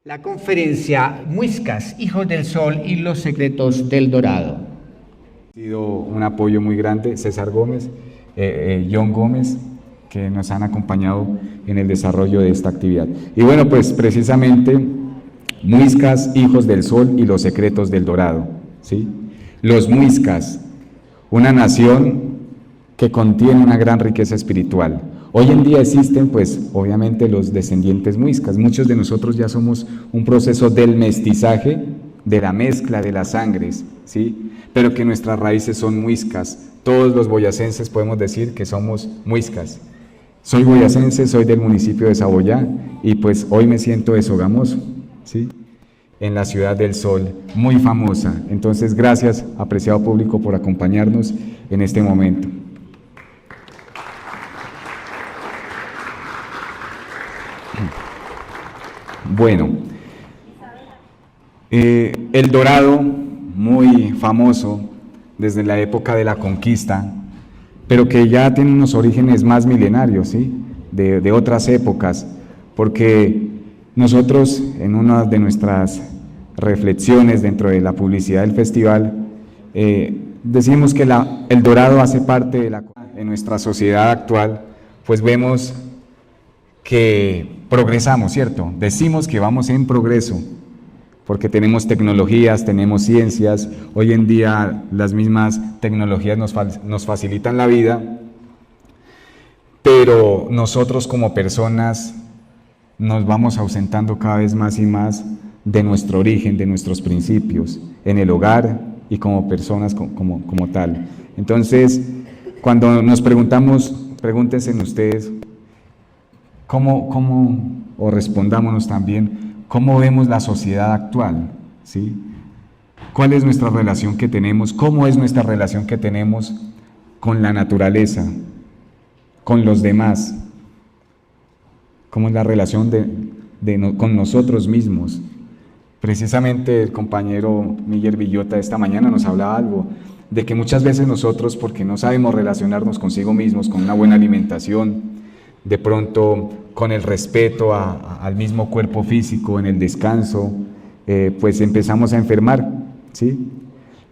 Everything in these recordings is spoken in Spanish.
la conferencia Muiscas, Hijos del Sol y los Secretos del Dorado. Ha sido un apoyo muy grande, César Gómez, John Gómez, que nos han acompañado en el desarrollo de esta actividad. Y bueno, pues precisamente Muiscas, Hijos del Sol y los Secretos del Dorado, ¿sí? Los Muiscas, una nación que contiene una gran riqueza espiritual. Hoy en día existen, pues, obviamente los descendientes muiscas. Muchos de nosotros ya somos un proceso del mestizaje, de la mezcla de las sangres, ¿sí? Pero que nuestras raíces son muiscas. Todos los boyacenses podemos decir que somos muiscas. Soy boyacense, soy del municipio de Saboyá y pues hoy me siento de Sogamoso, ¿sí? En la ciudad del sol, muy famosa. Entonces, gracias, apreciado público, por acompañarnos en este momento. Bueno, el Dorado, muy famoso desde la época de la conquista, pero que ya tiene unos orígenes más milenarios, ¿sí? De otras épocas, porque nosotros en una de nuestras reflexiones dentro de la publicidad del festival, decimos que el Dorado hace parte de en nuestra sociedad actual, pues vemos que progresamos, ¿cierto? Decimos que vamos en progreso, porque tenemos tecnologías, tenemos ciencias, hoy en día las mismas tecnologías nos facilitan la vida, pero nosotros como personas nos vamos ausentando cada vez más y más de nuestro origen, de nuestros principios, en el hogar y como personas como tal. Entonces, cuando nos preguntamos, pregúntense ustedes, o respondámonos también, ¿cómo vemos la sociedad actual? ¿Sí? ¿Cuál es nuestra relación que tenemos? ¿Cómo es nuestra relación que tenemos con la naturaleza, con los demás? ¿Cómo es la relación con nosotros mismos? Precisamente el compañero Miguel Villota esta mañana nos hablaba algo, de que muchas veces nosotros, porque no sabemos relacionarnos consigo mismos, con una buena alimentación, de pronto con el respeto al mismo cuerpo físico, en el descanso, pues empezamos a enfermar, ¿sí?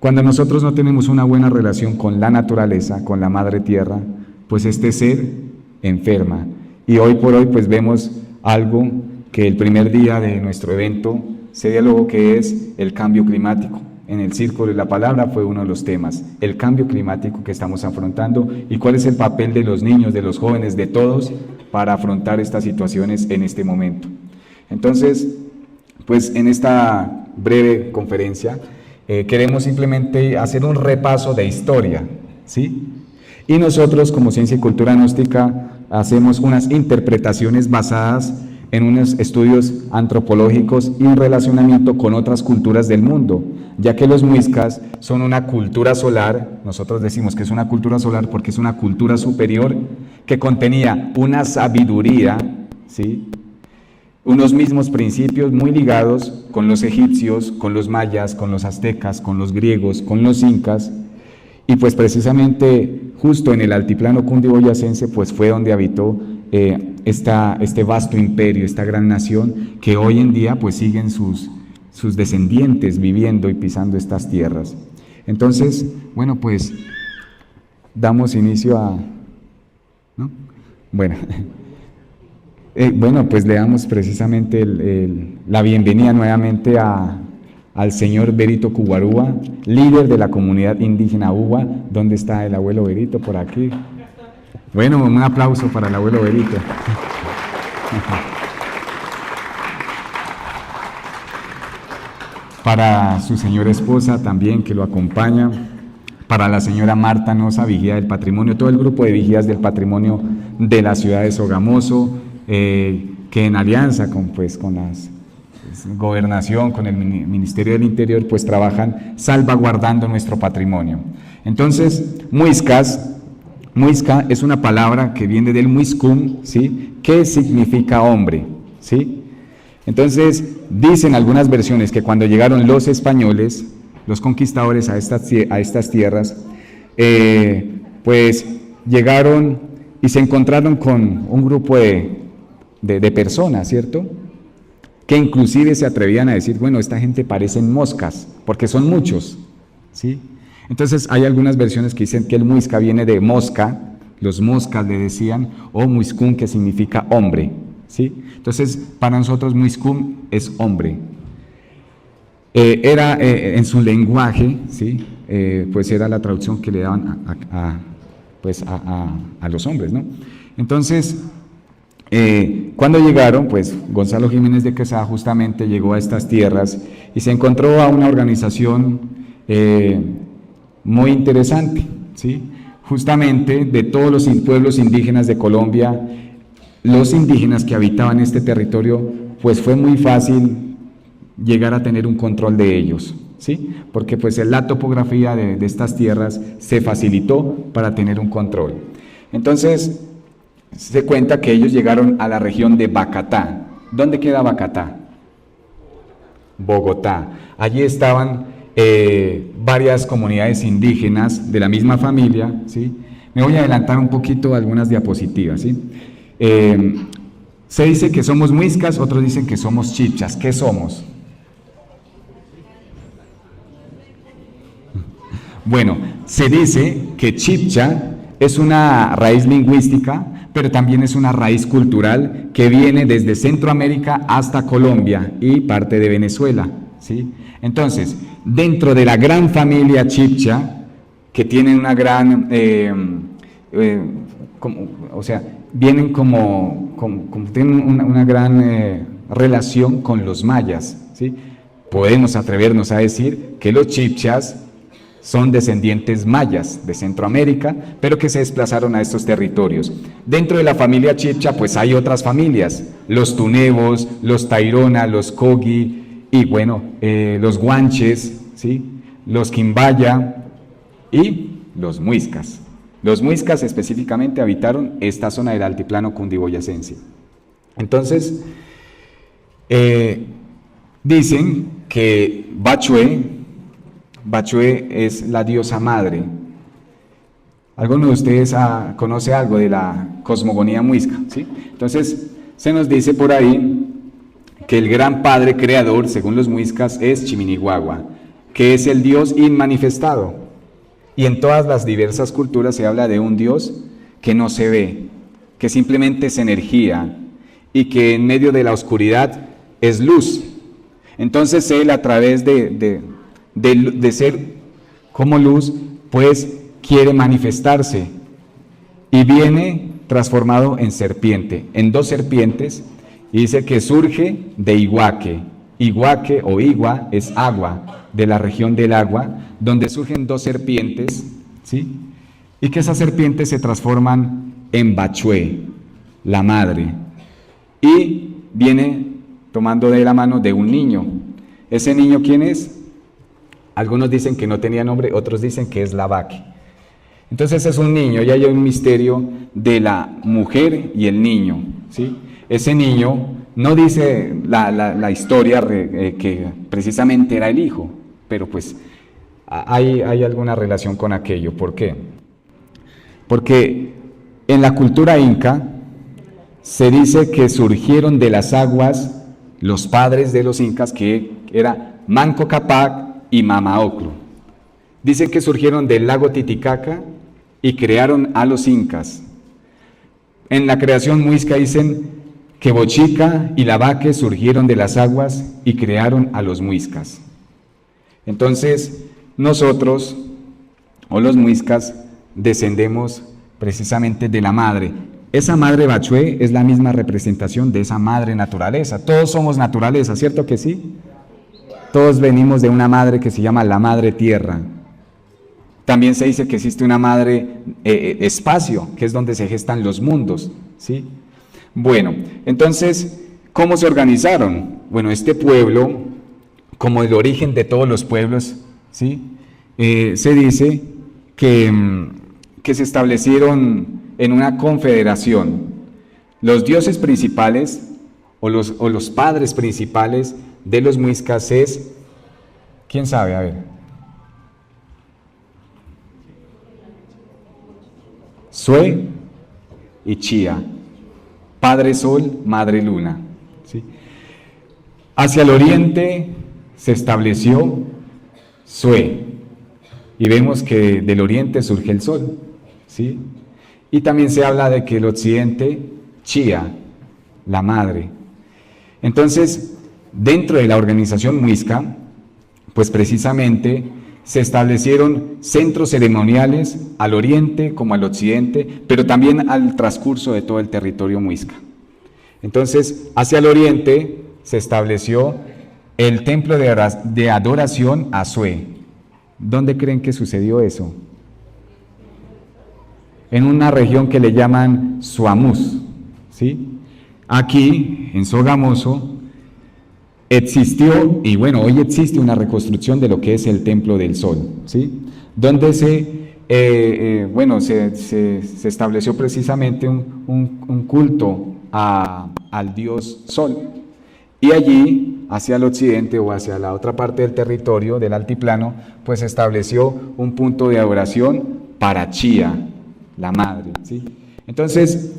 Cuando nosotros no tenemos una buena relación con la naturaleza, con la madre tierra, pues este ser enferma. Y hoy por hoy pues vemos algo que el primer día de nuestro evento se dialogó, que es el cambio climático. En el Círculo de la Palabra fue uno de los temas, el cambio climático que estamos afrontando y cuál es el papel de los niños, de los jóvenes, de todos, para afrontar estas situaciones en este momento. Entonces, pues en esta breve conferencia queremos simplemente hacer un repaso de historia, ¿sí? Y nosotros, como Ciencia y Cultura Gnóstica, hacemos unas interpretaciones basadas en unos estudios antropológicos y un relacionamiento con otras culturas del mundo, ya que los muiscas son una cultura solar. Nosotros decimos que es una cultura solar porque es una cultura superior que contenía una sabiduría, ¿sí? Unos mismos principios muy ligados con los egipcios, con los mayas, con los aztecas, con los griegos, con los incas, y pues precisamente justo en el altiplano cundiboyacense pues fue donde habitó este vasto imperio, esta gran nación, que hoy en día pues siguen sus descendientes viviendo y pisando estas tierras. Entonces, bueno, pues damos inicio a... ¿no? Bueno, pues le damos precisamente la bienvenida nuevamente al señor Berito Cubarúa, líder de la comunidad indígena Uwa. ¿Dónde está el abuelo Berito? Por aquí. Bueno, un aplauso para el abuelo Berito. Para su señora esposa también, que lo acompaña, para la señora Marta Nosa, vigía del patrimonio, todo el grupo de vigías del patrimonio de la ciudad de Sogamoso, que en alianza con la gobernación, con el Ministerio del Interior, pues trabajan salvaguardando nuestro patrimonio. Entonces, muisca es una palabra que viene del muiscum, ¿sí? Que significa hombre, ¿sí? Entonces, dicen algunas versiones que cuando llegaron los españoles, los conquistadores a estas tierras, pues llegaron y se encontraron con un grupo de personas, ¿cierto? que inclusive se atrevían a decir, bueno, esta gente parecen moscas, porque son muchos, ¿sí? Entonces hay algunas versiones que dicen que el muisca viene de mosca, los moscas le decían, o muiscún, que significa hombre, ¿sí? Entonces para nosotros muiscún es hombre. Era en su lenguaje, ¿sí? Pues era la traducción que le daban a los hombres, ¿no? Entonces, cuando llegaron, pues Gonzalo Jiménez de Quesada justamente llegó a estas tierras y se encontró a una organización muy interesante, ¿sí? Justamente de todos los pueblos indígenas de Colombia, los indígenas que habitaban este territorio, pues fue muy fácil llegar a tener un control de ellos, ¿sí? Porque pues la topografía de estas tierras se facilitó para tener un control. Entonces, se cuenta que ellos llegaron a la región de Bacatá. ¿Dónde queda Bacatá? Bogotá. Allí estaban varias comunidades indígenas de la misma familia, ¿sí? Me voy a adelantar un poquito a algunas diapositivas, ¿sí? Se dice que somos muiscas, otros dicen que somos chipchas. ¿Qué somos? Bueno, se dice que chipcha es una raíz lingüística, pero también es una raíz cultural que viene desde Centroamérica hasta Colombia y parte de Venezuela, ¿sí? Entonces, dentro de la gran familia chipcha, que tienen una gran, vienen tienen una gran relación con los mayas, ¿sí? Podemos atrevernos a decir que los chipchas son descendientes mayas de Centroamérica, pero que se desplazaron a estos territorios. Dentro de la familia chipcha, pues hay otras familias, los tunebos, los tairona, los cogi, y bueno, los guanches, ¿sí? Los quimbaya y los muiscas. Los muiscas específicamente habitaron esta zona del altiplano cundiboyacense. Entonces, dicen que Bachué es la diosa madre. ¿Alguno de ustedes conoce algo de la cosmogonía muisca? ¿Sí? Entonces, se nos dice por ahí que el gran padre creador, según los muiscas, es Chiminiguagua, que es el Dios inmanifestado. Y en todas las diversas culturas se habla de un Dios que no se ve, que simplemente es energía y que en medio de la oscuridad es luz. Entonces él, a través de ser como luz, pues quiere manifestarse y viene transformado en serpiente, en dos serpientes, y dice que surge de Iguaque. Iguaque o Igua es agua, de la región del agua, donde surgen dos serpientes, ¿sí? Y que esas serpientes se transforman en Bachué, la madre, y viene tomando de la mano de un niño. ¿Ese niño quién es? Algunos dicen que no tenía nombre, otros dicen que es Lavaque. Entonces es un niño, y hay un misterio de la mujer y el niño, ¿sí? Ese niño, no dice la historia que precisamente era el hijo, pero pues hay alguna relación con aquello. ¿Por qué? Porque en la cultura inca se dice que surgieron de las aguas los padres de los incas, que era Manco Cápac y Mama Ocllo. Dicen que surgieron del lago Titicaca y crearon a los incas. En la creación muisca dicen que Bochica y Lavaque surgieron de las aguas y crearon a los muiscas. Entonces, nosotros, o los muiscas, descendemos precisamente de la madre. Esa madre Bachué es la misma representación de esa madre naturaleza. Todos somos naturaleza, ¿cierto que sí? Todos venimos de una madre que se llama la madre tierra. También se dice que existe una madre espacio, que es donde se gestan los mundos, ¿sí? Bueno, entonces, ¿cómo se organizaron? Bueno, este pueblo, como el origen de todos los pueblos, ¿sí? Se dice que se establecieron en una confederación. Los dioses principales o los padres principales de los muiscas es, ¿quién sabe? A ver. Sue y Chía, Padre Sol, Madre Luna, ¿sí? Hacia el oriente se estableció Sue, y vemos que del oriente surge el sol, ¿sí? Y también se habla de que el occidente, Chía, la madre. Entonces, dentro de la organización muisca, pues precisamente se establecieron centros ceremoniales al oriente como al occidente, pero también al transcurso de todo el territorio muisca. Entonces, hacia el oriente se estableció el templo de adoración a Sue. ¿Dónde creen que sucedió eso? En una región que le llaman Suamús, ¿sí? Aquí, en Sogamoso, existió, y bueno, hoy existe una reconstrucción de lo que es el Templo del Sol, ¿sí? Donde se estableció precisamente un culto al dios Sol. Y allí, hacia el occidente o hacia la otra parte del territorio, del altiplano, pues se estableció un punto de adoración para Chía, la madre, ¿sí? Entonces,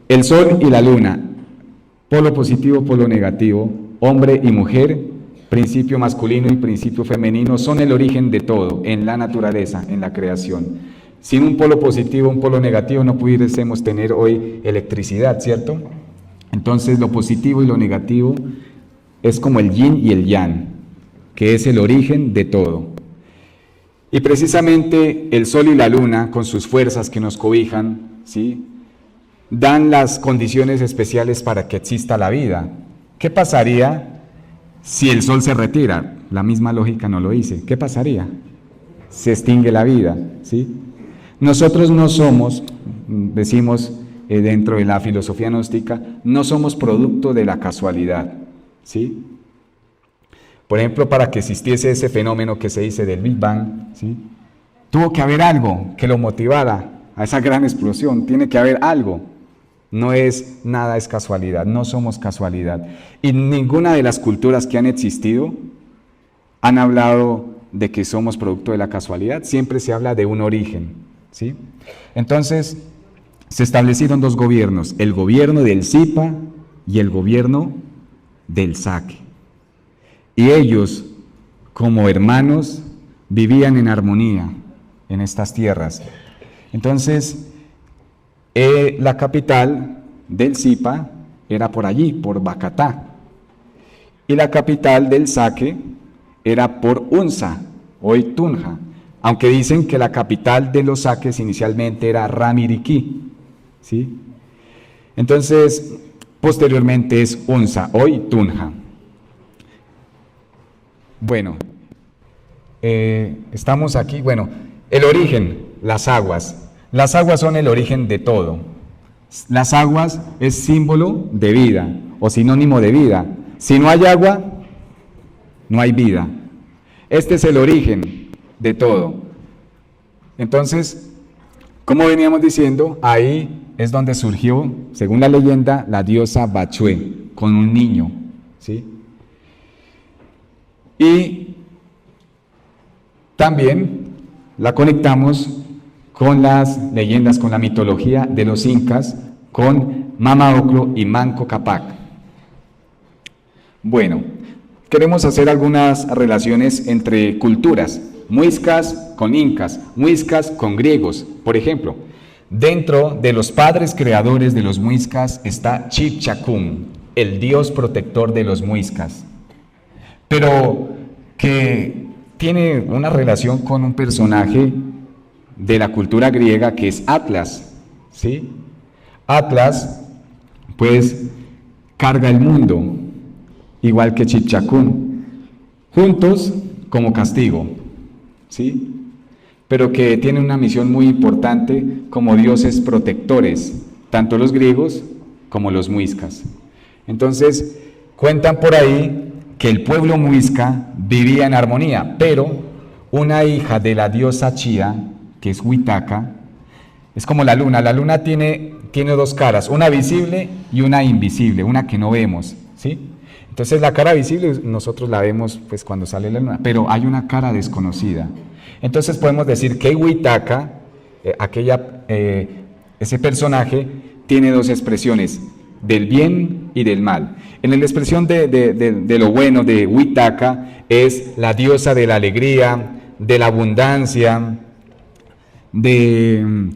el sol y la luna, polo positivo, polo negativo, hombre y mujer, principio masculino y principio femenino, son el origen de todo en la naturaleza, en la creación. Sin un polo positivo, un polo negativo, no pudiésemos tener hoy electricidad, ¿cierto? Entonces, lo positivo y lo negativo es como el yin y el yang, que es el origen de todo. Y precisamente el sol y la luna, con sus fuerzas que nos cobijan, ¿sí?, dan las condiciones especiales para que exista la vida. ¿Qué pasaría si el sol se retira? La misma lógica no lo dice. ¿Qué pasaría? Se extingue la vida, ¿sí? Nosotros no somos, decimos dentro de la filosofía gnóstica, no somos producto de la casualidad, ¿sí? Por ejemplo, para que existiese ese fenómeno que se dice del Big Bang, ¿sí?, tuvo que haber algo que lo motivara a esa gran explosión, tiene que haber algo. No es nada, es casualidad, no somos casualidad. Y ninguna de las culturas que han existido han hablado de que somos producto de la casualidad, siempre se habla de un origen, ¿sí? Entonces, se establecieron dos gobiernos, el gobierno del Zipa y el gobierno del Saque. Y ellos, como hermanos, vivían en armonía en estas tierras. Entonces, la capital del Zipa era por allí, por Bacatá, y la capital del Saque era por Unza, hoy Tunja, aunque dicen que la capital de los Saques inicialmente era Ramiriquí, ¿sí? Entonces, posteriormente es Unza, hoy Tunja. Bueno, estamos aquí, bueno, el origen, las aguas. Las aguas son el origen de todo. Las aguas es símbolo de vida o sinónimo de vida. Si no hay agua, no hay vida. Este es el origen de todo. Entonces, como veníamos diciendo, ahí es donde surgió, según la leyenda, la diosa Bachue con un niño, ¿sí? Y también la conectamos con las leyendas, con la mitología de los incas, con Mama Oclo y Manco Cápac. Bueno, queremos hacer algunas relaciones entre culturas, muiscas con incas, muiscas con griegos. Por ejemplo, dentro de los padres creadores de los muiscas está Chipchacún, el dios protector de los muiscas, pero que tiene una relación con un personaje de la cultura griega que es Atlas, ¿sí? Atlas, pues, carga el mundo, igual que Chipchacún, juntos como castigo, ¿sí? Pero que tiene una misión muy importante como dioses protectores, tanto los griegos como los muiscas. Entonces, cuentan por ahí que el pueblo muisca vivía en armonía, pero una hija de la diosa Chía, que es Huitaca, es como la luna tiene dos caras, una visible y una invisible, una que no vemos, ¿sí? Entonces la cara visible nosotros la vemos pues cuando sale la luna, pero hay una cara desconocida. Entonces podemos decir que Huitaca, ese personaje, tiene dos expresiones, del bien y del mal. En la expresión de lo bueno de Huitaca es la diosa de la alegría, de la abundancia, de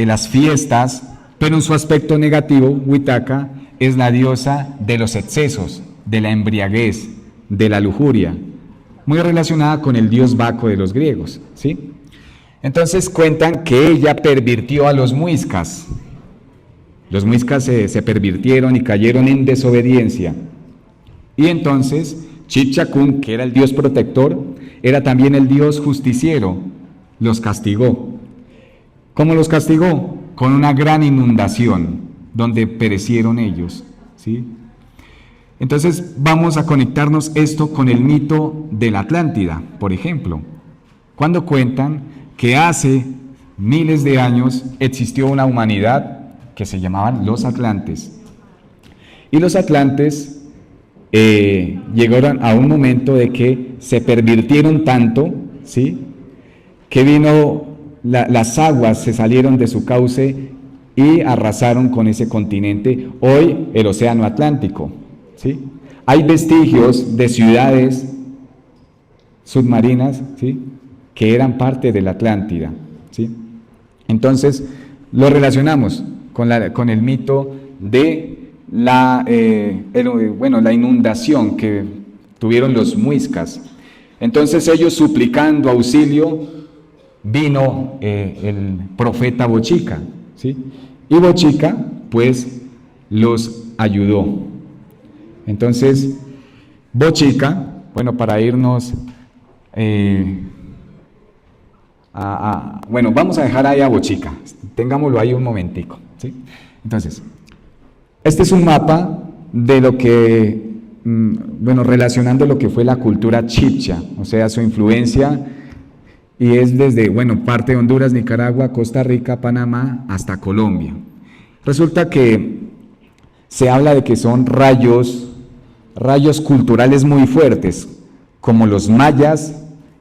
las fiestas, pero en su aspecto negativo, Huitaca es la diosa de los excesos, de la embriaguez, de la lujuria, muy relacionada con el dios Baco de los griegos, ¿sí? Entonces cuentan que ella pervirtió a los muiscas. Los muiscas se pervirtieron y cayeron en desobediencia. Y entonces Chipchacún, que era el dios protector, era también el dios justiciero, los castigó. ¿Cómo los castigó? Con una gran inundación, donde perecieron ellos, ¿sí? Entonces vamos a conectarnos esto con el mito de la Atlántida, por ejemplo, cuando cuentan que hace miles de años existió una humanidad que se llamaban los atlantes. Y los atlantes llegaron a un momento de que se pervirtieron tanto, ¿sí?, que las aguas se salieron de su cauce y arrasaron con ese continente, hoy el Océano Atlántico, ¿sí? Hay vestigios de ciudades submarinas, ¿sí?, que eran parte de la Atlántida, ¿sí? Entonces lo relacionamos con el mito de la inundación que tuvieron los muiscas. Entonces ellos, suplicando auxilio, vino el profeta Bochica, ¿sí? Y Bochica pues los ayudó. Entonces Bochica, bueno, para irnos vamos a dejar ahí a Bochica, tengámoslo ahí un momentico, ¿sí? Entonces, este es un mapa de lo que, relacionando lo que fue la cultura chibcha, o sea, su influencia, y es desde, parte de Honduras, Nicaragua, Costa Rica, Panamá, hasta Colombia. Resulta que se habla de que son rayos culturales muy fuertes, como los mayas,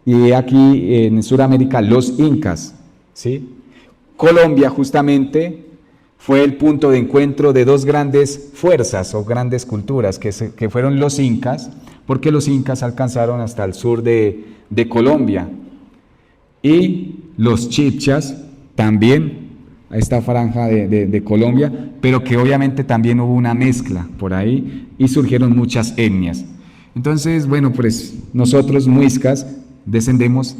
y aquí en Sudamérica los incas, ¿sí? Colombia justamente fue el punto de encuentro de dos grandes fuerzas o grandes culturas, que fueron los incas, porque los incas alcanzaron hasta el sur de Colombia, y los chibchas también a esta franja de Colombia, pero que obviamente también hubo una mezcla por ahí y surgieron muchas etnias. Entonces, pues nosotros muiscas descendemos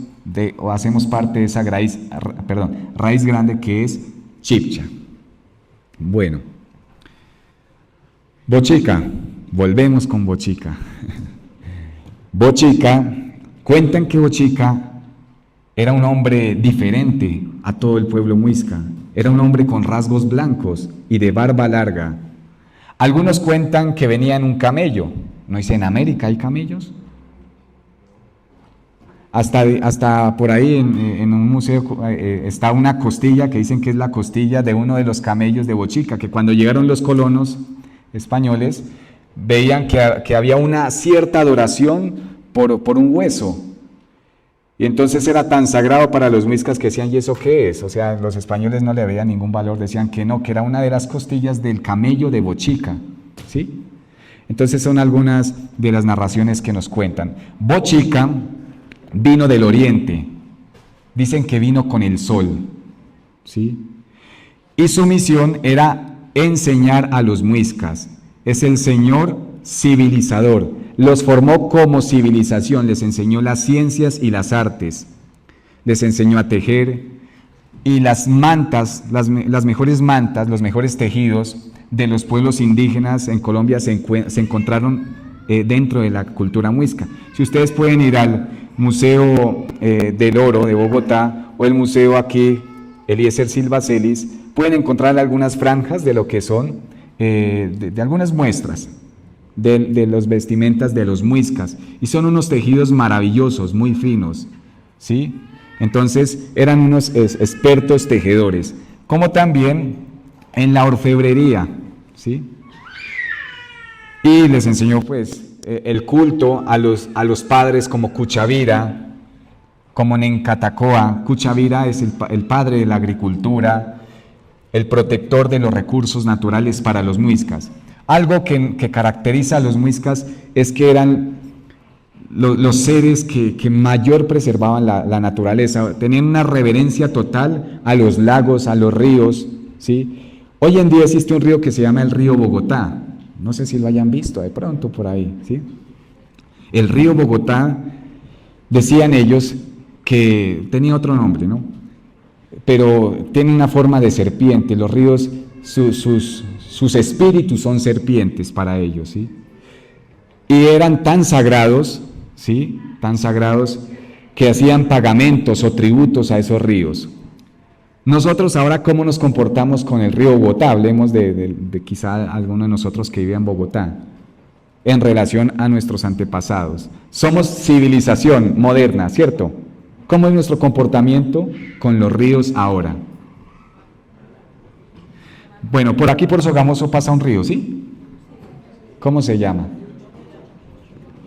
o hacemos parte de esa raíz grande que es chibcha. Bueno, Bochica, volvemos con Bochica. Bochica, cuentan que Bochica era un hombre diferente a todo el pueblo muisca, era un hombre con rasgos blancos y de barba larga. Algunos cuentan que venía en un camello. ¿No dice en América hay camellos? Hasta por ahí en un museo está una costilla que dicen que es la costilla de uno de los camellos de Bochica, que cuando llegaron los colonos españoles veían que había una cierta adoración por un hueso. Y entonces era tan sagrado para los muiscas que decían, ¿y eso qué es? O sea, los españoles no le veían ningún valor, decían que no, que era una de las costillas del camello de Bochica, ¿sí? Entonces son algunas de las narraciones que nos cuentan. Bochica vino del oriente, dicen que vino con el sol, ¿sí? Y su misión era enseñar a los muiscas. Es el señor civilizador, los formó como civilización, les enseñó las ciencias y las artes, les enseñó a tejer, y las mantas, las mejores mantas, los mejores tejidos de los pueblos indígenas en Colombia se encontraron dentro de la cultura muisca. Si ustedes pueden ir al Museo del Oro de Bogotá o el museo aquí, Eliezer Silva Celis, pueden encontrar algunas franjas de lo que son, de algunas muestras de los vestimentas de los muiscas, y son unos tejidos maravillosos, muy finos, ¿sí? Entonces eran unos expertos tejedores, como también en la orfebrería, ¿sí? Y les enseñó pues el culto a los padres como Cuchavira, como Nencatacoa. Cuchavira es el padre de la agricultura, el protector de los recursos naturales para los muiscas. Algo que caracteriza a los muiscas es que eran los seres que mayor preservaban la naturaleza, tenían una reverencia total a los lagos, a los ríos, ¿sí? Hoy en día existe un río que se llama el río Bogotá, no sé si lo hayan visto de pronto por ahí, ¿sí? El río Bogotá, decían ellos que tenía otro nombre, ¿no? Pero tiene una forma de serpiente, los ríos, sus espíritus son serpientes para ellos, ¿sí? Y eran tan sagrados, ¿sí? Tan sagrados que hacían pagamentos o tributos a esos ríos. Nosotros ahora, ¿cómo nos comportamos con el río Bogotá? Hablemos de quizá alguno de nosotros que vive en Bogotá, en relación a nuestros antepasados. Somos civilización moderna, ¿cierto? ¿Cómo es nuestro comportamiento con los ríos ahora? Bueno, por aquí por Sogamoso pasa un río, ¿sí? ¿Cómo se llama?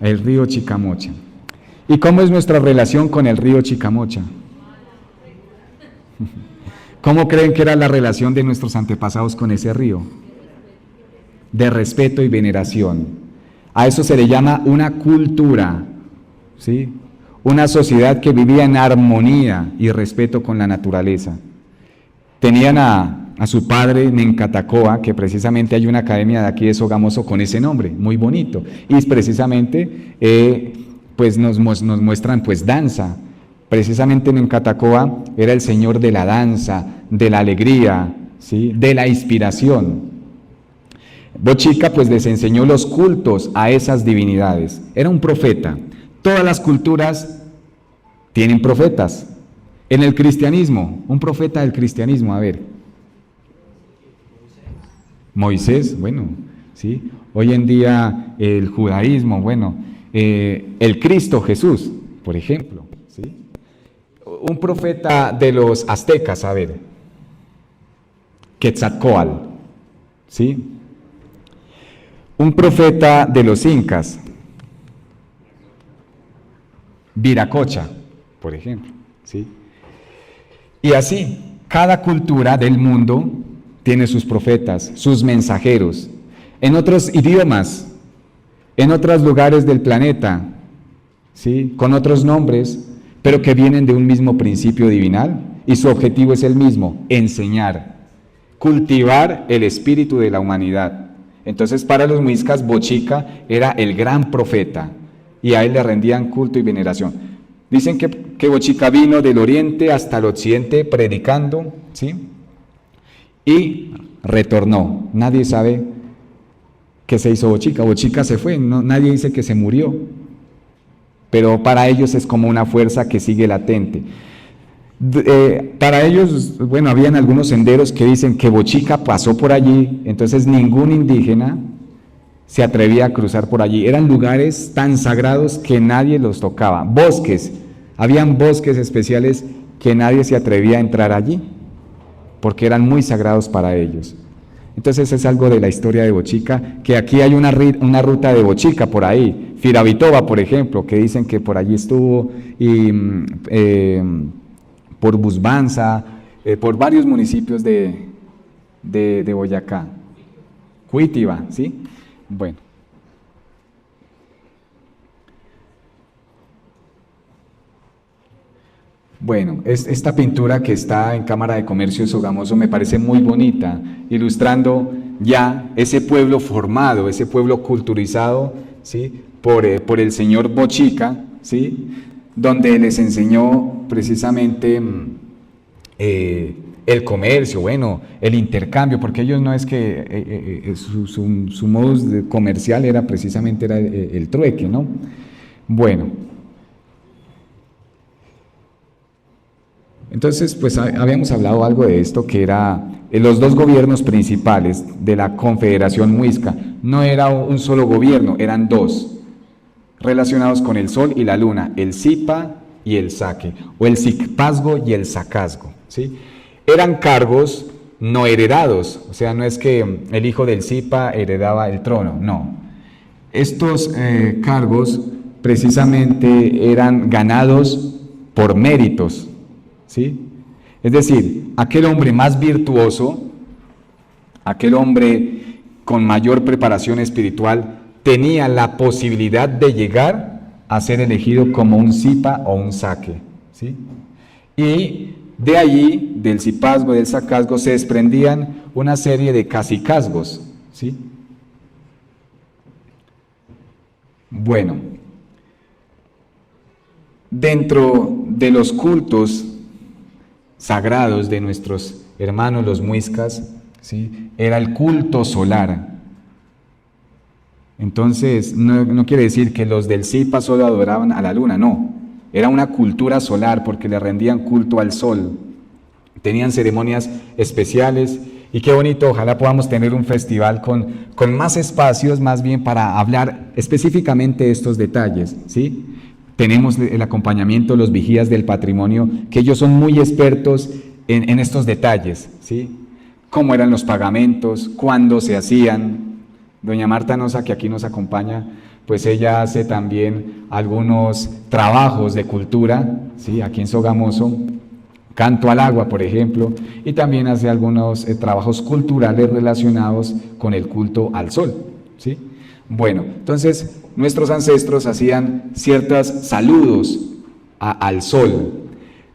El río Chicamocha. ¿Y cómo es nuestra relación con el río Chicamocha? ¿Cómo creen que era la relación de nuestros antepasados con ese río? De respeto y veneración. A eso se le llama una cultura, ¿sí? Una sociedad que vivía en armonía y respeto con la naturaleza. Tenían a su padre Nencatacoa, que precisamente hay una academia de aquí de Sogamoso con ese nombre, muy bonito, y precisamente pues nos muestran pues danza. Precisamente Nencatacoa era el señor de la danza, de la alegría, ¿sí? De la inspiración. Bochica pues les enseñó los cultos a esas divinidades, era un profeta. Todas las culturas tienen profetas. En el cristianismo, un profeta del cristianismo, a ver. Moisés, bueno, ¿sí? Hoy en día el judaísmo, bueno, el Cristo Jesús, por ejemplo, ¿sí? Un profeta de los aztecas, a ver. Quetzalcóatl, ¿sí? Un profeta de los incas, Viracocha, por ejemplo, ¿sí? Y así, cada cultura del mundo tiene sus profetas, sus mensajeros, en otros idiomas, en otros lugares del planeta, ¿sí? Con otros nombres, pero que vienen de un mismo principio divinal, y su objetivo es el mismo: enseñar, cultivar el espíritu de la humanidad. Entonces, para los muiscas, Bochica era el gran profeta, y a él le rendían culto y veneración. Dicen que Bochica vino del oriente hasta el occidente predicando, ¿sí? Y retornó. Nadie sabe qué se hizo Bochica. Bochica se fue, no, nadie dice que se murió, pero para ellos es como una fuerza que sigue latente. Para ellos, bueno, habían algunos senderos que dicen que Bochica pasó por allí, entonces ningún indígena se atrevía a cruzar por allí. Eran lugares tan sagrados que nadie los tocaba. Bosques, habían bosques especiales que nadie se atrevía a entrar allí, porque eran muy sagrados para ellos. Entonces es algo de la historia de Bochica, que aquí hay una ruta de Bochica por ahí, Firavitoba, por ejemplo, que dicen que por allí estuvo, y por Busbanza, por varios municipios de Boyacá. Cuitiba, ¿sí? Bueno. Bueno, esta pintura que está en Cámara de Comercio de Sogamoso me parece muy bonita, ilustrando ya ese pueblo formado, ese pueblo culturizado, ¿sí? por el señor Bochica, ¿sí? Donde les enseñó precisamente el comercio, bueno, el intercambio, porque ellos no es que su modo comercial era precisamente el trueque, ¿no? Bueno, entonces pues habíamos hablado algo de esto, que era los dos gobiernos principales de la Confederación Muisca. No era un solo gobierno, eran dos, relacionados con el sol y la luna, el Zipa y el Zaque, o el Zicpazgo y el Zacazgo, ¿sí? Eran cargos no heredados, o sea, no es que el hijo del Zipa heredaba el trono, no. Estos cargos precisamente eran ganados por méritos, ¿sí? Es decir, aquel hombre más virtuoso aquel hombre con mayor preparación espiritual, tenía la posibilidad de llegar a ser elegido como un zipa o un saque, ¿sí? Y de allí, del zipazgo y del sacazgo, se desprendían una serie de cacicazgos, ¿sí? Bueno, dentro de los cultos sagrados de nuestros hermanos los muiscas, ¿sí?, era el culto solar. Entonces, no quiere decir que los del Zipa solo adoraban a la luna, no. Era una cultura solar porque le rendían culto al sol. Tenían ceremonias especiales y qué bonito, ojalá podamos tener un festival con más espacios, más bien para hablar específicamente de estos detalles, ¿sí? Tenemos el acompañamiento de los vigías del patrimonio, que ellos son muy expertos en estos detalles, ¿sí? Cómo eran los pagamentos, cuándo se hacían. Doña Marta Nosa, que aquí nos acompaña, pues ella hace también algunos trabajos de cultura, ¿sí?, aquí en Sogamoso, canto al agua, por ejemplo, y también hace algunos trabajos culturales relacionados con el culto al sol, ¿sí? Bueno, entonces nuestros ancestros hacían ciertos saludos al sol.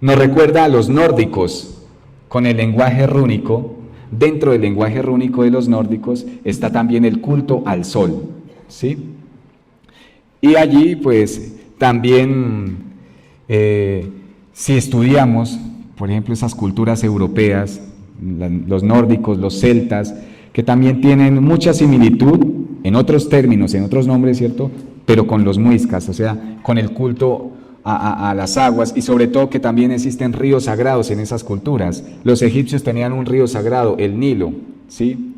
Nos recuerda a los nórdicos con el lenguaje rúnico. Dentro del lenguaje rúnico de los nórdicos está también el culto al sol, ¿sí? Y allí, pues, también, si estudiamos, por ejemplo, esas culturas europeas, los nórdicos, los celtas, que también tienen mucha similitud, en otros términos, en otros nombres, ¿cierto?, pero con los muiscas, o sea, con el culto a las aguas, y sobre todo que también existen ríos sagrados en esas culturas. Los egipcios tenían un río sagrado, el Nilo, ¿sí?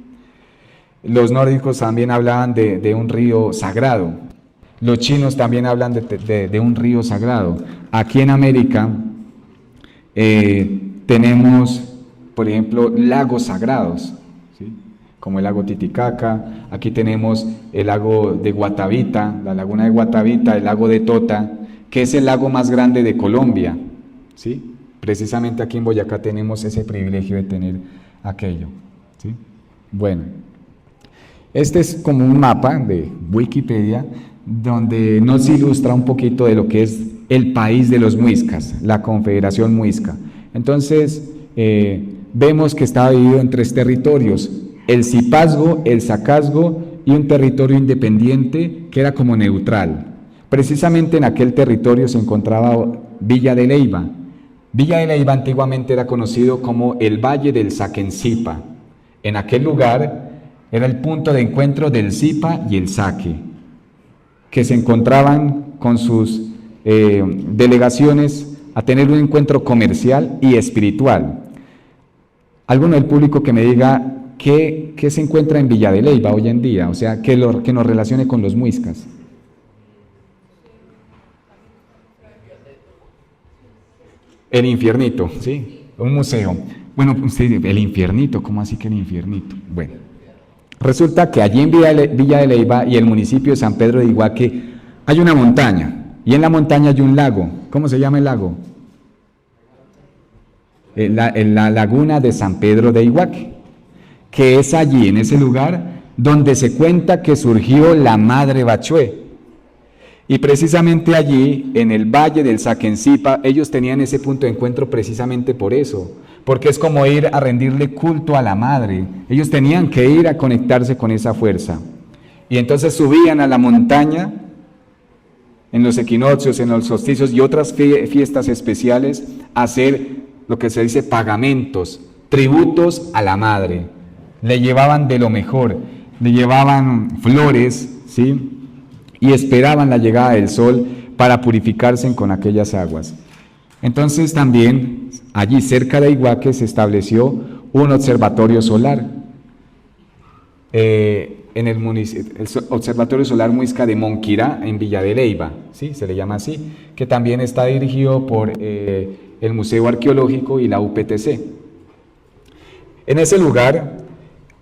Los nórdicos también hablaban de un río sagrado. Los chinos también hablan de un río sagrado. Aquí en América tenemos, por ejemplo, lagos sagrados, ¿sí?, como el lago Titicaca. Aquí tenemos el lago de Guatavita, la laguna de Guatavita, el lago de Tota, que es el lago más grande de Colombia, ¿sí? Precisamente aquí en Boyacá tenemos ese privilegio de tener aquello, ¿sí? Bueno, este es como un mapa de Wikipedia donde nos ilustra un poquito de lo que es el país de los muiscas, la Confederación Muisca. Entonces, vemos que estaba dividido en 3 territorios, el Zipazgo, el Sacazgo y un territorio independiente que era como neutral. Precisamente en aquel territorio se encontraba Villa de Leyva. Villa de Leyva antiguamente era conocido como el Valle del Saquencipa. En aquel lugar era el punto de encuentro del Zipa y el Saque, que se encontraban con sus delegaciones a tener un encuentro comercial y espiritual. Alguno del público que me diga qué se encuentra en Villa de Leyva hoy en día, o sea, que nos relacione con los muiscas. El infiernito, ¿sí? Un museo. Bueno, usted dice, el infiernito, ¿cómo así que el infiernito? Bueno, resulta que allí en Villa de Leyva y el municipio de San Pedro de Iguaque hay una montaña, y en la montaña hay un lago. ¿Cómo se llama el lago? La laguna de San Pedro de Iguaque, que es allí, en ese lugar, donde se cuenta que surgió la Madre Bachué. Y precisamente allí, en el Valle del Saquencipa, ellos tenían ese punto de encuentro precisamente por eso, porque es como ir a rendirle culto a la Madre. Ellos tenían que ir a conectarse con esa fuerza. Y entonces subían a la montaña, en los equinoccios, en los solsticios y otras fiestas especiales, a hacer lo que se dice pagamentos, tributos a la Madre. Le llevaban de lo mejor, le llevaban flores, ¿sí?, y esperaban la llegada del sol para purificarse con aquellas aguas. Entonces también allí cerca de Iguaque se estableció un observatorio solar, en el Observatorio Solar Muisca de Monquirá, en Villa de Leyva, ¿sí?, se le llama así, que también está dirigido por el Museo Arqueológico y la UPTC. En ese lugar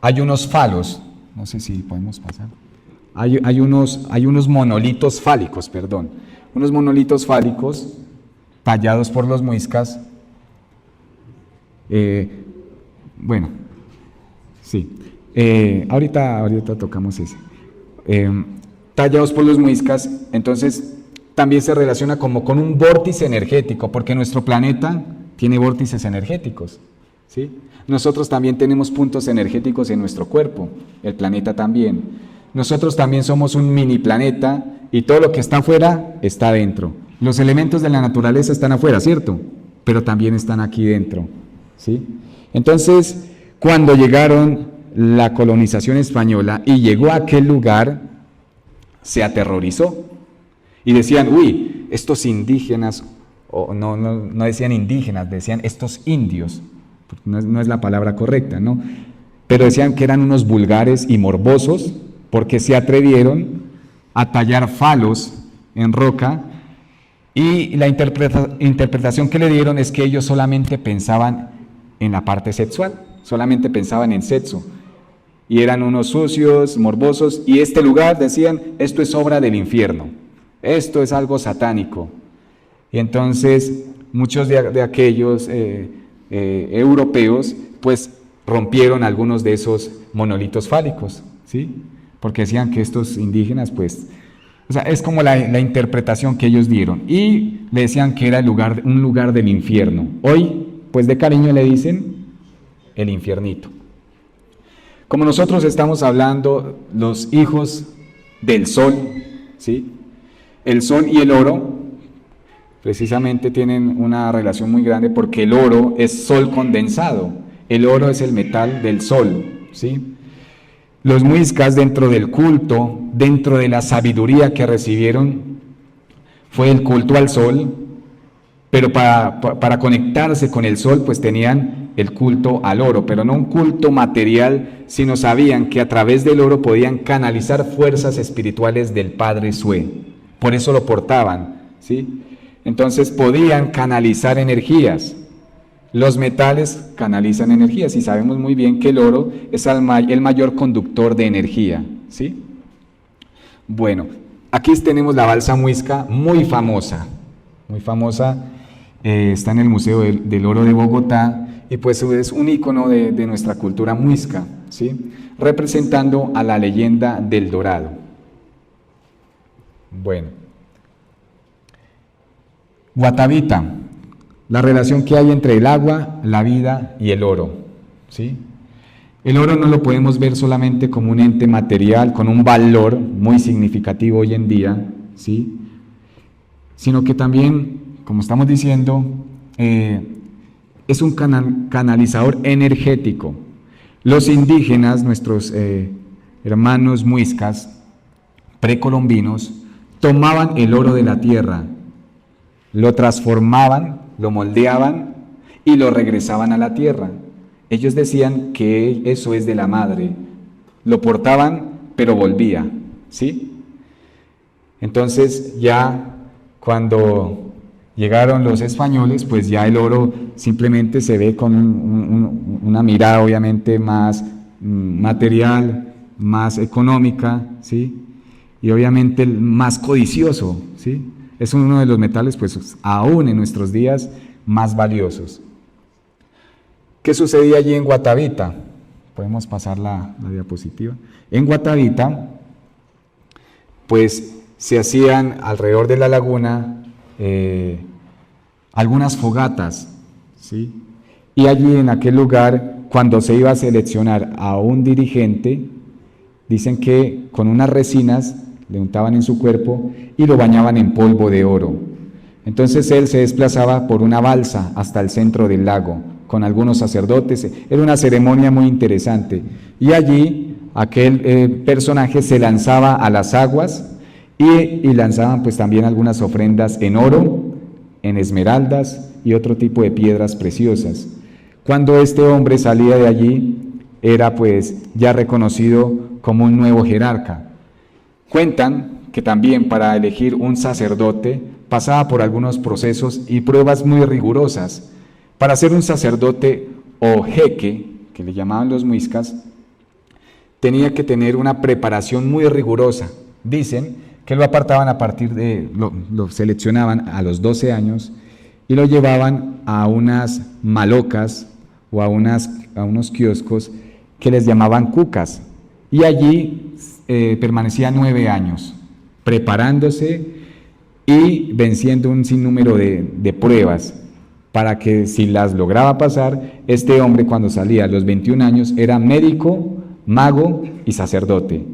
hay unos falos, no sé si podemos pasar. Hay unos monolitos fálicos, unos monolitos fálicos tallados por los muiscas. Bueno, sí. Ahorita tocamos ese. Tallados por los muiscas, entonces también se relaciona como con un vórtice energético, porque nuestro planeta tiene vórtices energéticos, ¿sí? Nosotros también tenemos puntos energéticos en nuestro cuerpo, el planeta también. Nosotros también somos un mini planeta y todo lo que está afuera está adentro. Los elementos de la naturaleza están afuera, ¿cierto? Pero también están aquí dentro, ¿sí? Entonces, cuando llegaron la colonización española y llegó a aquel lugar, se aterrorizó y decían, uy, estos indígenas, o no decían indígenas, decían estos indios, porque no es la palabra correcta, ¿no? Pero decían que eran unos vulgares y morbosos porque se atrevieron a tallar falos en roca, y la interpretación que le dieron es que ellos solamente pensaban en la parte sexual, solamente pensaban en sexo, y eran unos sucios, morbosos, y este lugar, decían, esto es obra del infierno, esto es algo satánico. Y entonces muchos de aquellos europeos pues rompieron algunos de esos monolitos fálicos, ¿sí? Porque decían que estos indígenas pues, o sea, es como la interpretación que ellos dieron, y le decían que era un lugar del infierno. Hoy pues de cariño le dicen el infiernito. Como nosotros estamos hablando, los hijos del sol, ¿sí? El sol y el oro precisamente tienen una relación muy grande, porque el oro es sol condensado, el oro es el metal del sol, ¿sí? Los muiscas, dentro del culto, dentro de la sabiduría que recibieron, fue el culto al sol, pero para conectarse con el sol pues tenían el culto al oro, pero no un culto material, sino sabían que a través del oro podían canalizar fuerzas espirituales del Padre Sue, por eso lo portaban, ¿sí? Entonces podían canalizar energías. Los metales canalizan energías y sabemos muy bien que el oro es el mayor conductor de energía, ¿sí? Bueno, aquí tenemos la balsa muisca muy famosa, está en el Museo del Oro de Bogotá, y pues es un ícono de nuestra cultura muisca, ¿sí? Representando a la leyenda del Dorado. Bueno, Guatavita, la relación que hay entre el agua, la vida y el oro, ¿sí? El oro no lo podemos ver solamente como un ente material con un valor muy significativo hoy en día, ¿sí? Sino que también, como estamos diciendo, es un canalizador energético. Los indígenas, nuestros hermanos muiscas precolombinos, tomaban el oro de la tierra, lo transformaban, lo moldeaban y lo regresaban a la tierra. Ellos decían que eso es de la madre, lo portaban pero volvía, ¿sí? Entonces ya cuando llegaron los españoles, pues ya el oro simplemente se ve con una mirada obviamente más material, más económica, ¿sí? Y obviamente más codicioso, ¿sí? Es uno de los metales, pues aún en nuestros días, más valiosos. ¿Qué sucedía allí en Guatavita? Podemos pasar la diapositiva. En Guatavita, pues se hacían alrededor de la laguna algunas fogatas, ¿sí? Y allí en aquel lugar, cuando se iba a seleccionar a un dirigente, dicen que con unas resinas le untaban en su cuerpo y lo bañaban en polvo de oro. Entonces él se desplazaba por una balsa hasta el centro del lago con algunos sacerdotes. Era una ceremonia muy interesante, y allí aquel personaje se lanzaba a las aguas y lanzaban pues también algunas ofrendas en oro, en esmeraldas y otro tipo de piedras preciosas. Cuando este hombre salía de allí, era pues ya reconocido como un nuevo jerarca. Cuentan que también para elegir un sacerdote pasaba por algunos procesos y pruebas muy rigurosas. Para ser un sacerdote o jeque, que le llamaban los muiscas, tenía que tener una preparación muy rigurosa. Dicen que lo apartaban lo seleccionaban a los 12 años y lo llevaban a unas malocas o a unos kioscos que les llamaban cucas, y allí permanecía 9 años, preparándose y venciendo un sinnúmero de pruebas, para que si las lograba pasar, este hombre cuando salía a los 21 años era médico, mago y sacerdote.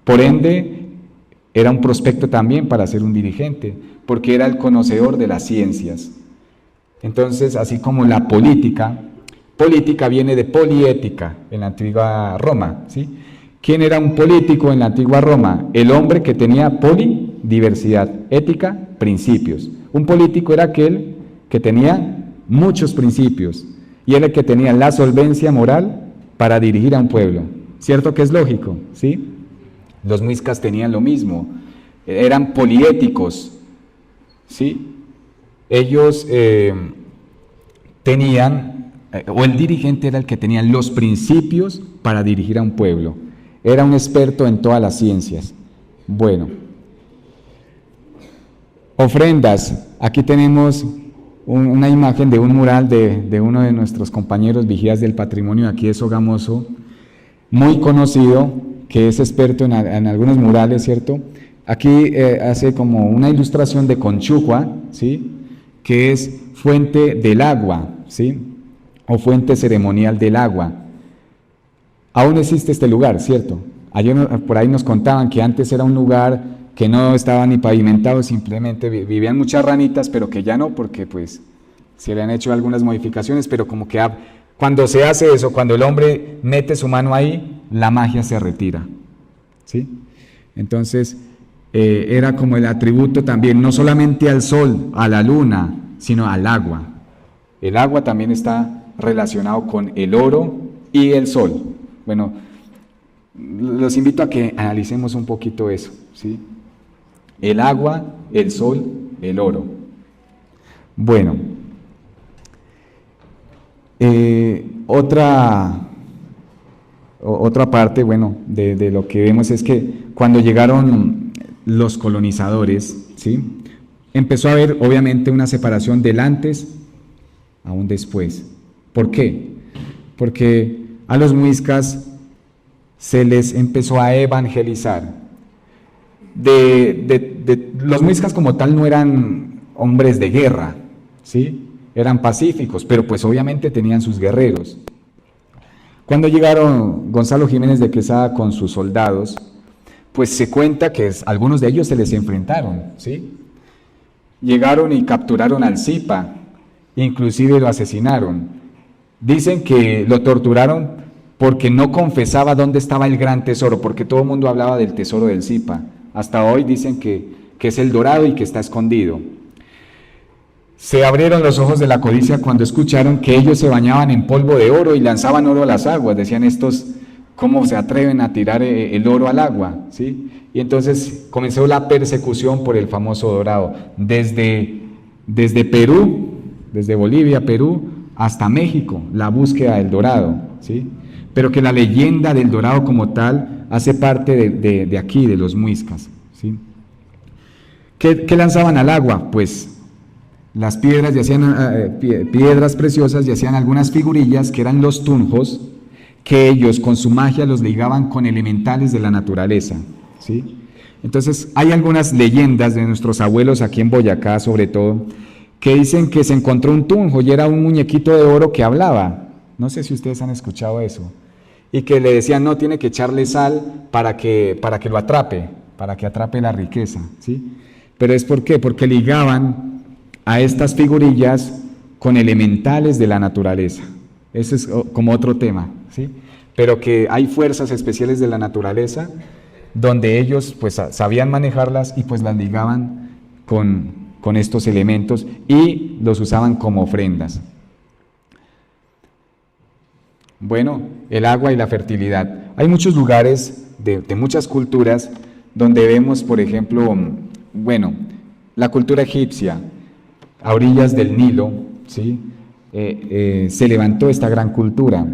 Por ende, era un prospecto también para ser un dirigente, porque era el conocedor de las ciencias. Entonces, así como la política viene de poliética en la antigua Roma, ¿sí? ¿Quién era un político en la antigua Roma? El hombre que tenía diversidad, ética, principios. Un político era aquel que tenía muchos principios y era el que tenía la solvencia moral para dirigir a un pueblo. ¿Cierto que es lógico? ¿Sí? Los muiscas tenían lo mismo, eran poliéticos, ¿sí? Ellos tenían, o el dirigente era el que tenía los principios para dirigir a un pueblo. Era un experto en todas las ciencias. Bueno, ofrendas. Aquí tenemos una imagen de un mural de uno de nuestros compañeros vigías del patrimonio aquí de Sogamoso, muy conocido, que es experto en algunos murales, ¿cierto? Aquí hace como una ilustración de Conchucua, ¿sí? Que es fuente del agua, ¿sí? O fuente ceremonial del agua. Aún existe este lugar, ¿cierto? Ayer por ahí nos contaban que antes era un lugar que no estaba ni pavimentado, simplemente vivían muchas ranitas, pero que ya no, porque pues se le han hecho algunas modificaciones, pero como que cuando se hace eso, cuando el hombre mete su mano ahí, la magia se retira, ¿sí? Entonces, era como el atributo también, no solamente al sol, a la luna, sino al agua. El agua también está relacionado con el oro y el sol. Bueno, los invito a que analicemos un poquito eso, ¿sí? El agua, el sol, el oro. Bueno, otra parte, bueno, de lo que vemos es que cuando llegaron los colonizadores, ¿sí? Empezó a haber obviamente una separación del antes a un después. ¿Por qué? Porque a los muiscas se les empezó a evangelizar. Los muiscas como tal no eran hombres de guerra, ¿sí? Eran pacíficos, pero pues obviamente tenían sus guerreros. Cuando llegaron Gonzalo Jiménez de Quesada con sus soldados, pues se cuenta que algunos de ellos se les enfrentaron, ¿sí? Llegaron y capturaron al Zipa, inclusive lo asesinaron. Dicen que lo torturaron porque no confesaba dónde estaba el gran tesoro, porque todo el mundo hablaba del tesoro del Zipa. Hasta hoy dicen que es el dorado y que está escondido. Se abrieron los ojos de la codicia cuando escucharon que ellos se bañaban en polvo de oro y lanzaban oro a las aguas. Decían estos, ¿cómo se atreven a tirar el oro al agua? ¿Sí? Y entonces comenzó la persecución por el famoso dorado, desde Perú, desde Bolivia, Perú, hasta México, la búsqueda del dorado, ¿sí? Pero que la leyenda del dorado como tal hace parte de aquí, de los muiscas, ¿sí? ¿Qué lanzaban al agua? Pues las piedras, piedras preciosas, y hacían algunas figurillas que eran los tunjos, que ellos con su magia los ligaban con elementales de la naturaleza, ¿sí? Entonces hay algunas leyendas de nuestros abuelos aquí en Boyacá sobre todo, que dicen que se encontró un tunjo y era un muñequito de oro que hablaba. No sé si ustedes han escuchado eso. Y que le decían, no, tiene que echarle sal para que lo atrape, para que atrape la riqueza, ¿sí? Pero es ¿por qué? Porque ligaban a estas figurillas con elementales de la naturaleza. Ese es como otro tema, ¿sí? Pero que hay fuerzas especiales de la naturaleza donde ellos pues sabían manejarlas y pues las ligaban con estos elementos y los usaban como ofrendas. Bueno, el agua y la fertilidad. Hay muchos lugares de muchas culturas donde vemos, por ejemplo, bueno, la cultura egipcia, a orillas del Nilo, ¿sí? Se levantó esta gran cultura.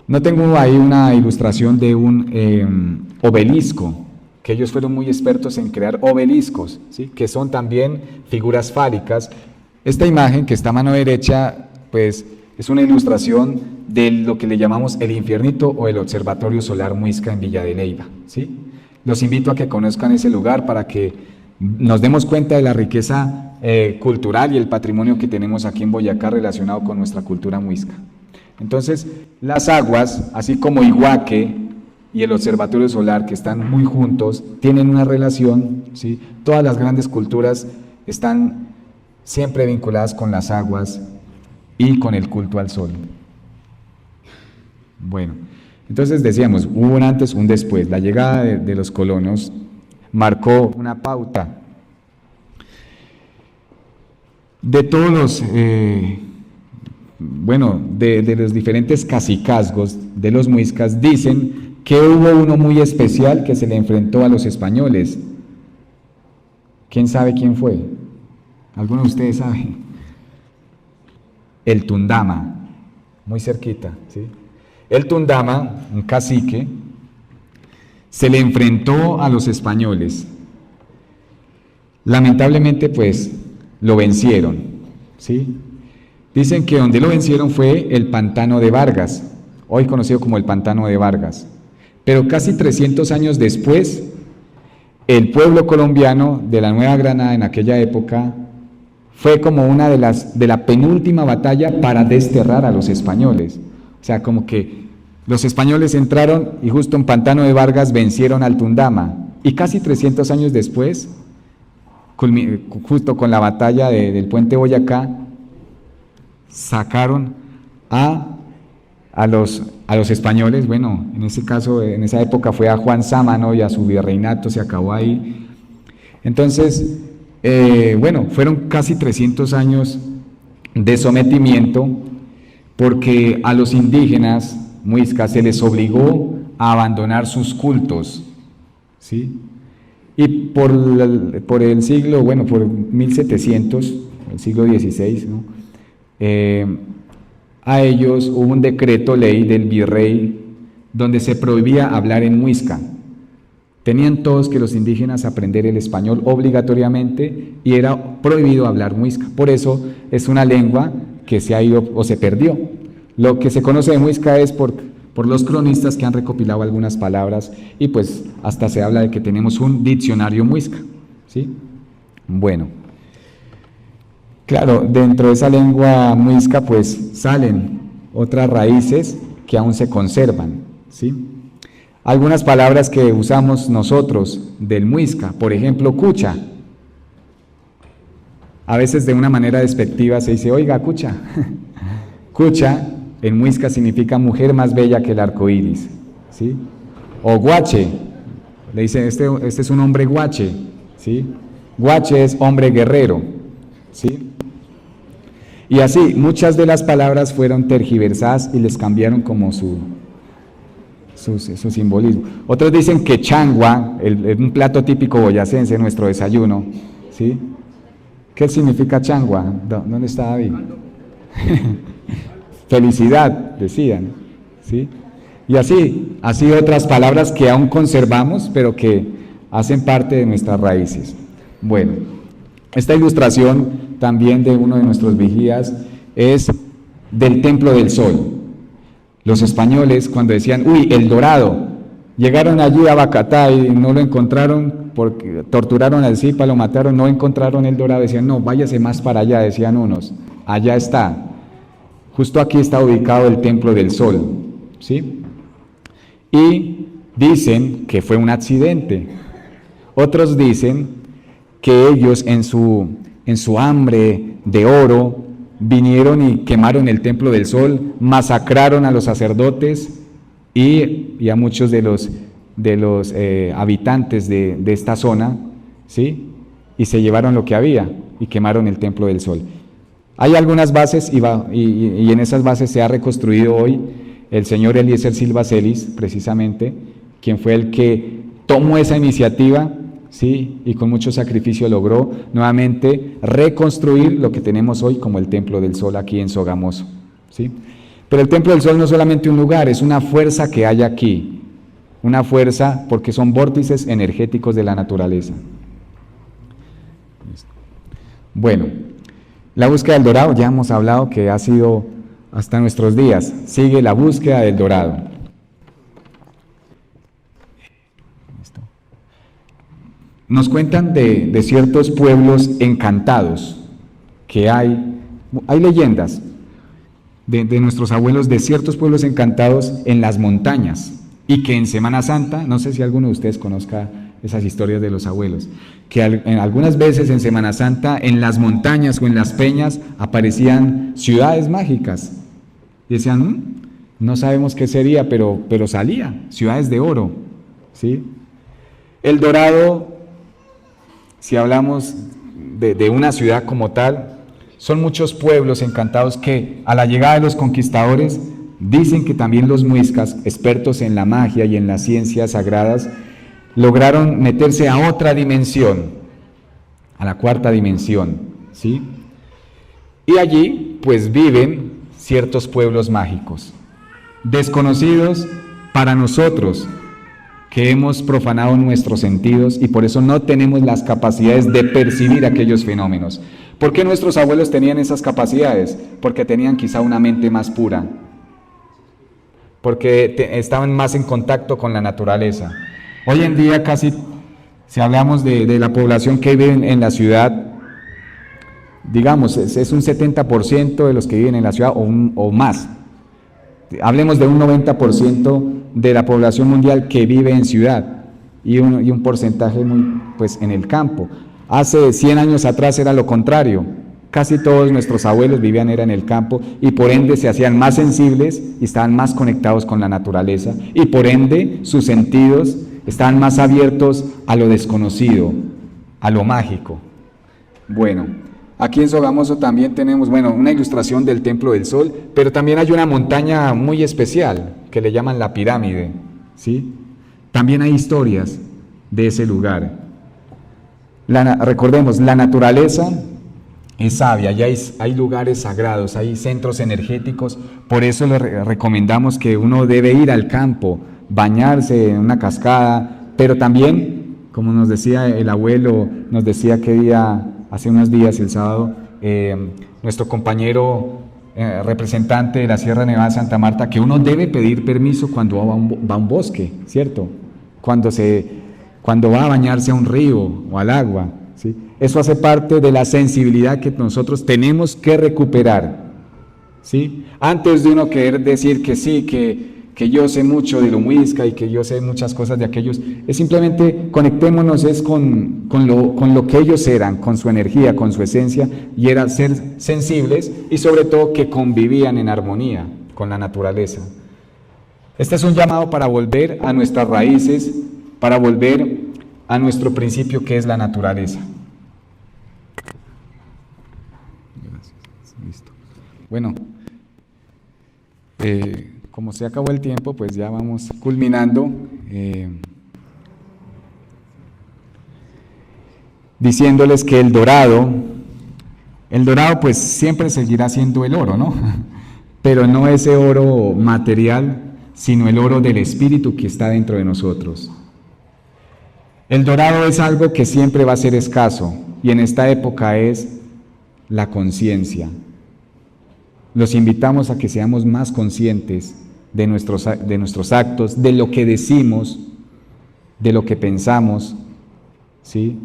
No tengo ahí una ilustración de un obelisco, que ellos fueron muy expertos en crear obeliscos, ¿sí? Que son también figuras fálicas. Esta imagen que está a mano derecha, pues Es una ilustración de lo que le llamamos el Infiernito o el Observatorio Solar Muisca en Villa de Leyva, ¿sí? Los invito a que conozcan ese lugar para que nos demos cuenta de la riqueza cultural y el patrimonio que tenemos aquí en Boyacá relacionado con nuestra cultura muisca. Entonces, las aguas, así como Iguaque y el Observatorio Solar, que están muy juntos, tienen una relación, ¿sí? Todas las grandes culturas están siempre vinculadas con las aguas y con el culto al sol. Bueno, entonces decíamos, hubo un antes, un después. La llegada de los colonos marcó una pauta. De todos los, de los diferentes cacicazgos de los muiscas, dicen que hubo uno muy especial que se le enfrentó a los españoles. ¿Quién sabe quién fue? ¿Alguno de ustedes sabe? El Tundama, muy cerquita, ¿sí? El Tundama, un cacique, se le enfrentó a los españoles. Lamentablemente, pues, lo vencieron, ¿sí? Dicen que donde lo vencieron fue el Pantano de Vargas, hoy conocido como el Pantano de Vargas. Pero casi 300 años después, el pueblo colombiano de la Nueva Granada en aquella época fue como una de la penúltima batalla para desterrar a los españoles. O sea, como que los españoles entraron y justo en Pantano de Vargas vencieron al Tundama. Y casi 300 años después, justo con la batalla del Puente Boyacá, sacaron a los españoles. Bueno, en ese caso, en esa época fue a Juan Sámano y a su virreinato, se acabó ahí. Entonces, fueron casi 300 años de sometimiento, porque a los indígenas muiscas se les obligó a abandonar sus cultos, ¿sí? Y por el siglo, por 1700, el siglo XVI, ¿no? A ellos hubo un decreto ley del virrey donde se prohibía hablar en muisca. Tenían todos que los indígenas aprender el español obligatoriamente y era prohibido hablar muisca. Por eso es una lengua que se ha ido o se perdió. Lo que se conoce de muisca es por los cronistas que han recopilado algunas palabras y pues hasta se habla de que tenemos un diccionario muisca, ¿sí? Bueno, claro, dentro de esa lengua muisca pues salen otras raíces que aún se conservan, ¿sí? Algunas palabras que usamos nosotros del muisca, por ejemplo, cucha. A veces de una manera despectiva se dice, oiga, cucha. Cucha en muisca significa mujer más bella que el arco iris, ¿sí? O guache, le dicen, este es un hombre guache, ¿sí? Guache es hombre guerrero, ¿sí? Y así, muchas de las palabras fueron tergiversadas y les cambiaron como su simbolismo. Otros dicen que changua, un plato típico boyacense, nuestro desayuno, ¿sí? ¿Qué significa changua? ¿Dónde está David? Felicidad, decían, ¿sí? Y así otras palabras que aún conservamos, pero que hacen parte de nuestras raíces. Bueno, esta ilustración también de uno de nuestros vigías es del Templo del Sol. Los españoles, cuando decían, uy, El Dorado, llegaron allí a Bacatá y no lo encontraron, porque torturaron al Zipa, lo mataron, no encontraron El Dorado, decían, no, váyase más para allá, decían unos, allá está. Justo aquí está ubicado el Templo del Sol, ¿sí? Y dicen que fue un accidente. Otros dicen que ellos en su hambre de oro vinieron y quemaron el Templo del Sol, masacraron a los sacerdotes y a muchos de los habitantes de esta zona, ¿sí? Y se llevaron lo que había y quemaron el Templo del Sol. Hay algunas bases y en esas bases se ha reconstruido hoy el señor Eliezer Silva Celis, precisamente, quien fue el que tomó esa iniciativa, ¿sí? Y con mucho sacrificio logró nuevamente reconstruir lo que tenemos hoy como el Templo del Sol aquí en Sogamoso, ¿sí? Pero el Templo del Sol no es solamente un lugar, es una fuerza que hay aquí, una fuerza porque son vórtices energéticos de la naturaleza. Bueno, la búsqueda del Dorado, ya hemos hablado que ha sido hasta nuestros días, sigue la búsqueda del dorado. Nos cuentan de ciertos pueblos encantados, que hay leyendas de nuestros abuelos de ciertos pueblos encantados en las montañas, y que en Semana Santa, no sé si alguno de ustedes conozca esas historias de los abuelos, que algunas veces en Semana Santa en las montañas o en las peñas aparecían ciudades mágicas, y decían, no sabemos qué sería, pero salía, ciudades de oro, ¿sí? El dorado, si hablamos de una ciudad como tal, son muchos pueblos encantados que a la llegada de los conquistadores dicen que también los muiscas, expertos en la magia y en las ciencias sagradas, lograron meterse a otra dimensión, a la cuarta dimensión, ¿sí? Y allí pues viven ciertos pueblos mágicos, desconocidos para nosotros, que hemos profanado nuestros sentidos y por eso no tenemos las capacidades de percibir aquellos fenómenos. ¿Por qué nuestros abuelos tenían esas capacidades? Porque tenían quizá una mente más pura, porque estaban más en contacto con la naturaleza. Hoy en día casi, si hablamos de la población que vive en la ciudad, digamos, es un 70% de los que viven en la ciudad o más. Hablemos de un 90% de la población mundial que vive en ciudad y un porcentaje muy, pues, en el campo. Hace 100 años atrás era lo contrario. Casi todos nuestros abuelos vivían en el campo y por ende se hacían más sensibles y estaban más conectados con la naturaleza y por ende sus sentidos estaban más abiertos a lo desconocido, a lo mágico. Bueno, aquí en Sogamoso también tenemos, una ilustración del Templo del Sol, pero también hay una montaña muy especial que le llaman la pirámide, ¿sí? También hay historias de ese lugar. Recordemos, la naturaleza es sabia, ya hay lugares sagrados, hay centros energéticos, por eso le recomendamos que uno debe ir al campo, bañarse en una cascada, pero también, como nos decía el abuelo, nos decía hace unos días, el sábado, nuestro compañero representante de la Sierra Nevada de Santa Marta, que uno debe pedir permiso cuando va a un bosque, ¿cierto? Cuando va a bañarse a un río o al agua, ¿sí? Eso hace parte de la sensibilidad que nosotros tenemos que recuperar, ¿sí? Antes de uno querer decir que sí, que yo sé mucho de lo muisca y que yo sé muchas cosas de aquellos, es simplemente conectémonos con lo que ellos eran, con su energía, con su esencia, y era ser sensibles y sobre todo que convivían en armonía con la naturaleza. Este es un llamado para volver a nuestras raíces, para volver a nuestro principio que es la naturaleza. Gracias. Listo. Bueno, como se acabó el tiempo, pues ya vamos culminando, diciéndoles que el dorado pues siempre seguirá siendo el oro, ¿no? Pero no ese oro material, sino el oro del espíritu que está dentro de nosotros. El dorado es algo que siempre va a ser escaso, y en esta época es la conciencia. Los invitamos a que seamos más conscientes de nuestros actos, de lo que decimos, de lo que pensamos, ¿sí?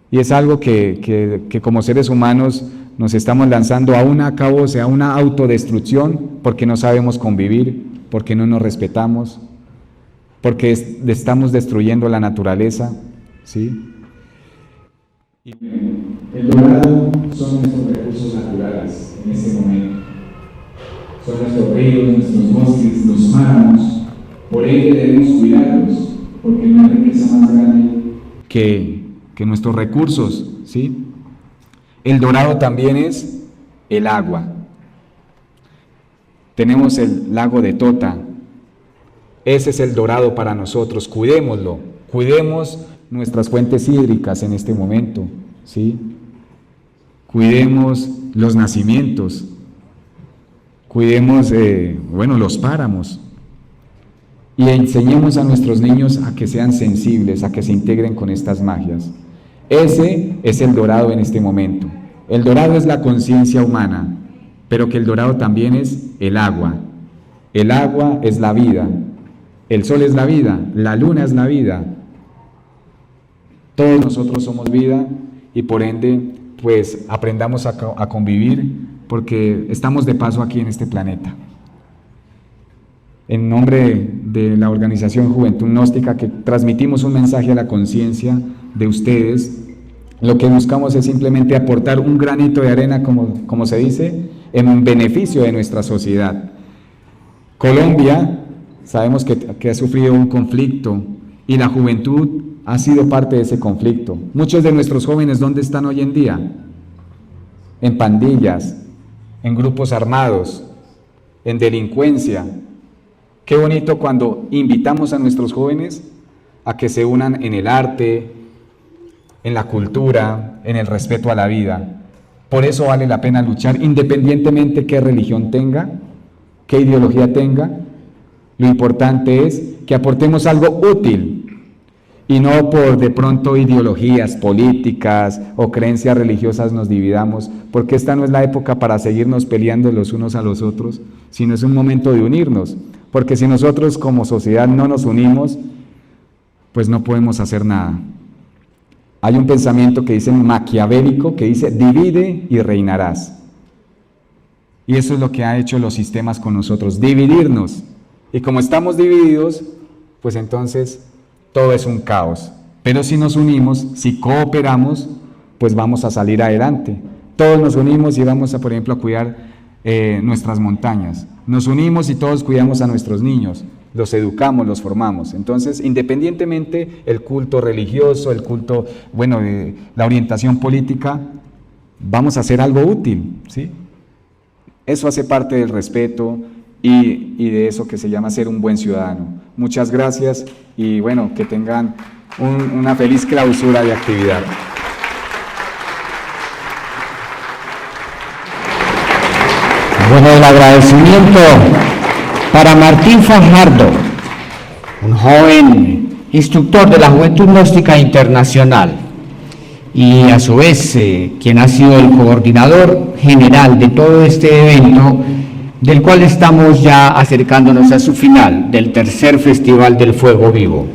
Y es algo que como seres humanos nos estamos lanzando a una autodestrucción, porque no sabemos convivir, porque no nos respetamos, porque estamos destruyendo la naturaleza, ¿sí? El dorado son nuestros recursos naturales en este momento. Son nuestros ríos, nuestros bosques, los páramos. Por ello debemos cuidarlos, porque no hay riqueza más grande que nuestros recursos, ¿sí? El dorado también es el agua. Tenemos el lago de Tota. Ese es el dorado para nosotros. Cuidémoslo. Cuidemos nuestras fuentes hídricas en este momento, ¿sí? Cuidemos los nacimientos. Cuidemos, los páramos. Y enseñemos a nuestros niños a que sean sensibles, a que se integren con estas magias. Ese es el dorado en este momento. El dorado es la conciencia humana, pero que el dorado también es el agua. El agua es la vida, el sol es la vida, la luna es la vida. Todos nosotros somos vida y por ende, pues aprendamos a convivir porque estamos de paso aquí en este planeta. En nombre de la organización Juventud Gnóstica, que transmitimos un mensaje a la conciencia de ustedes, lo que buscamos es simplemente aportar un granito de arena, como se dice, en beneficio de nuestra sociedad. Colombia, sabemos que ha sufrido un conflicto y la juventud ha sido parte de ese conflicto. Muchos de nuestros jóvenes, ¿dónde están hoy en día? En pandillas, en grupos armados, en delincuencia. Qué bonito cuando invitamos a nuestros jóvenes a que se unan en el arte, en la cultura, en el respeto a la vida. Por eso vale la pena luchar, independientemente qué religión tenga, qué ideología tenga. Lo importante es que aportemos algo útil y no por de pronto ideologías políticas o creencias religiosas nos dividamos, porque esta no es la época para seguirnos peleando los unos a los otros, sino es un momento de unirnos, porque si nosotros como sociedad no nos unimos, pues no podemos hacer nada. Hay un pensamiento que dice maquiavélico, que dice divide y reinarás. Y eso es lo que han hecho los sistemas con nosotros, dividirnos. Y como estamos divididos, pues entonces todo es un caos. Pero si nos unimos, si cooperamos, pues vamos a salir adelante. Todos nos unimos y vamos a, por ejemplo, a cuidar nuestras montañas. Nos unimos y todos cuidamos a nuestros niños, los educamos, los formamos. Entonces, independientemente el culto religioso, el culto, la orientación política, vamos a hacer algo útil, ¿sí? Eso hace parte del respeto y de eso que se llama ser un buen ciudadano. Muchas gracias y bueno, que tengan una feliz clausura de actividad. Bueno, el agradecimiento para Martín Fajardo, un joven instructor de la Juventud Gnóstica Internacional y a su vez quien ha sido el coordinador general de todo este evento, del cual estamos ya acercándonos a su final, del tercer Festival del Fuego Vivo.